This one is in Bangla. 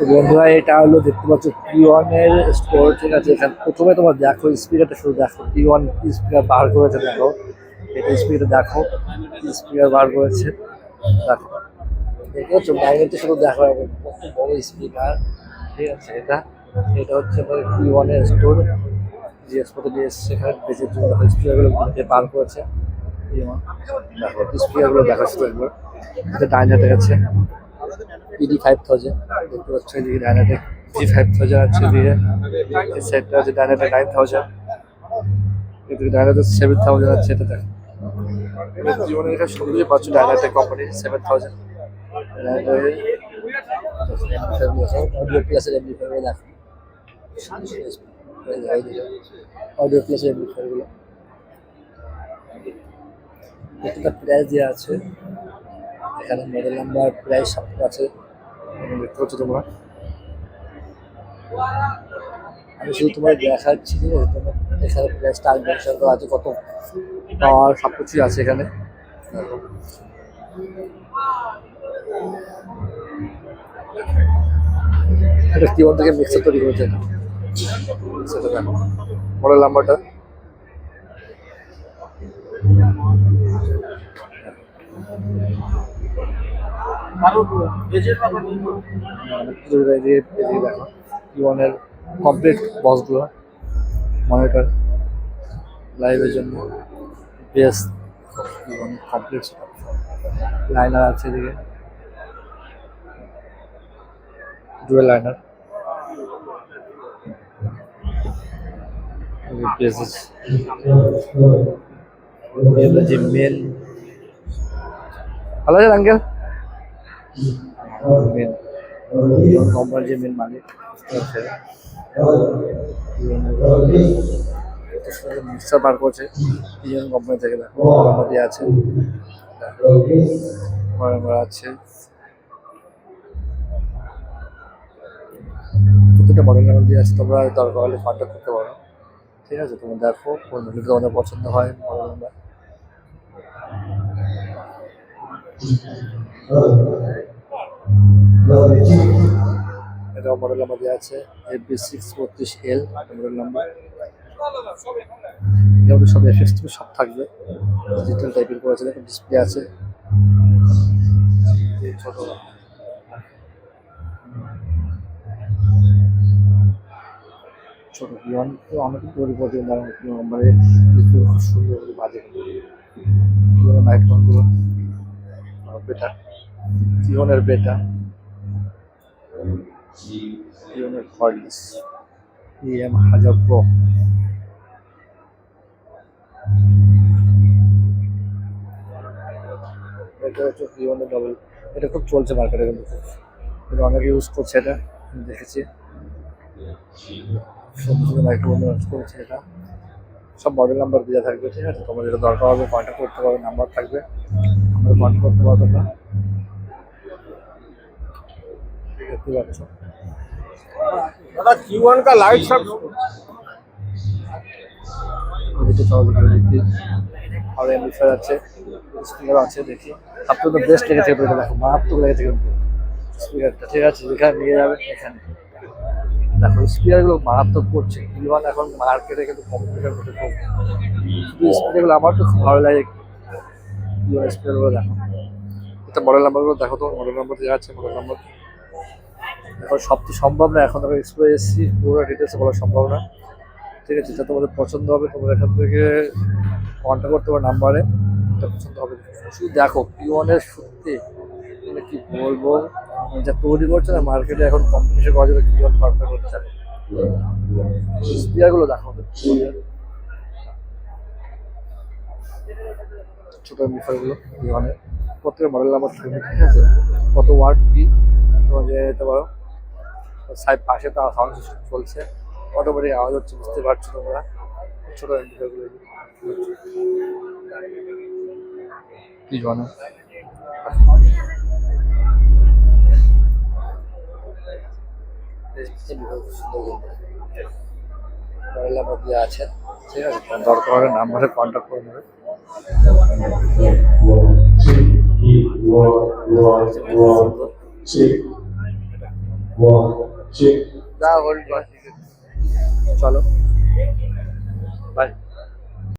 তো বন্ধুরা এটা হলো দেখতে পাচ্ছ P1-এর স্টোর, ঠিক আছে। এখানে প্রথমে তোমার দেখো স্পিকারটা, শুধু দেখো P1 কি স্পিকার বার করেছে, দেখো এটা স্পিকার, দেখো কি স্পিকার বার করেছে, দেখো দেখতে পাচ্ছ বাইরেতে, শুধু দেখো কত বড় স্পিকার, ঠিক আছে। এটা এটা হচ্ছে P1-এর স্টোর, জিনিসপত্র নিয়ে এসছে এখানে বেচের জন্য, স্পিকারগুলো বার করেছে P1। দেখো স্পিকারগুলো দেখা শুধু একবার, এটা ডাইনাটেক আছে PD5000, দেখতে পাচ্ছ এদিকে ডাইনাটেক G5000 আছে, দিয়ে এই সাইডটা আছে ডাইনাটেক 9000, এদিকে ডাইনাটেক 7000 আছে। এটা দেখো জীবনে এখানে সবকিছু পাচ্ছ ডাইনাটেক কোম্পানি 7000। অডিও প্লাসের এমপ্লিফায়ার দেখো, অডিও প্লাসের এমপ্লিফায়ার গুলো একটা প্রাইস দেওয়া আছে এখানে, মডেল নাম্বার প্রাইস সব আছে দেখতে পাচ্ছ তোমরা। আমি শুধু তোমার দেখাচ্ছি যে এখানে প্রাইসটা মেনশন করা আছে, কত পাওয়ার সব কিছুই আছে এখানে। এটা P1 থেকে মিক্সার তৈরি করেছে, সেটা দেখো মডেল নাম্বারটা। দেখো P1-এর কমপ্লিট বক্সগুলো, মনিটর লাইভের জন্য বেস কমপ্লিট, লাইনার আছে এদিকে, ডুয়েল লাইনার, যে মেন ভালো আছে আঙ্কেল, মেন কোম্পানির যে মেন মালিক মিক্সার বার করছে P1 কোম্পানি থেকে, দেখো আমাদের আছে আছে প্রত্যেকটা মডেল নাম্বার দিয়ে আছে, তোমরা দরকার হলে কন্ট্যাক্ট করতে পারো, ঠিক আছে। তোমরা দেখো কোন মডেল তোমাদের পছন্দ হয় মডেল নাম্বার। এটাও মডেল নাম্বার দেওয়া আছে FB632L মডেল নাম্বার। এগুলো সব এফএক্স থেকে সব থাকবে, ডিজিটাল টাইপের করেছে, দেখো ডিসপ্লে আছে ছোট, ছোট P1 অনেক তৈরি করছে মানে খুব সুন্দর করে বাজে মাইক্রোফোনগুলো বেটা, P1-এর বেটা, P1-এর কর্ডলেস EM1000 Pro। এটা হচ্ছে P1-এর ডবল, এটা খুব চলছে মার্কেটে, কিন্তু এটা অনেকে ইউজ করছে, এটা আমি দেখেছি সুন্দর মাইক্রোফোন ইউজ করছে। এটা সব মডেল নাম্বার দেওয়া থাকবে, ঠিক আছে। তোমার যেটা দরকার হবে কন্ট্যাক্ট করতে পারবে, নাম্বার থাকবে, আমরা কন্ট্যাক্ট করতে পারবো না, দেখতে পাচ্ছ। दादा Q1 का लाइट सब আর এমপ্লিফায়ার আছে, স্পিকার আছে, দেখি সবথেকে বেস্ট লেগেছে এটা, দেখো মারাত্মক লেগেছে কিন্তু স্পিকারটা, ঠিক আছে। যেখানে নিয়ে যাবে এখানে দেখো স্পিকারগুলো মারাত্মক করছে P1 এখন মার্কেটে, কিন্তু কম্পিটিশন করতে খুব, শুধু স্পিকারগুলো আমার তো খুব ভালো লাগে P1 স্পিকারগুলো। দেখো এটা মডেল নাম্বারগুলো দেখো, তো মডেল নাম্বার দেওয়া আছে, মডেল নাম্বার এখন সব তো সম্ভব না, এখন আমি এক্সপ্লোর এসেছি, পুরো ডিটেলসে বলা সম্ভব না, ঠিক আছে। যেটা তোমাদের পছন্দ হবে তোমরা এখান থেকে কন্ট্যাক্ট করতে পারো নাম্বারে, যেটা পছন্দ হবে। শুধু দেখো P1-এর সত্যি মানে কি বলবো, যা তৈরি করছে না মার্কেটে, এখন কম্পিটিশন করা যাবে P1 পারফেক্ট হচ্ছে। স্পিকারগুলো দেখো, ছোটো এমপ্লিফায়ারগুলো P1-এর প্রত্যেকের মডেল নাম্বার থাকবে, ঠিক আছে। কত ওয়াট কি তোমরা জেনে যেতে পারো। সাইড পাশে তো সাউন্ড সিস্টেম চলছে, অটোমেটিক আওয়াজ হচ্ছে, বুঝতে পারছো তোমরা। ছোটো এমপ্লিফায়ারগুলো কি জানো, মডেল নাম্বার দেওয়া আছে, ঠিক আছে। দরকার হলে নাম্বারে কন্ট্যাক্ট করে নেবে। যা হোল্ড কর, চলো বাই।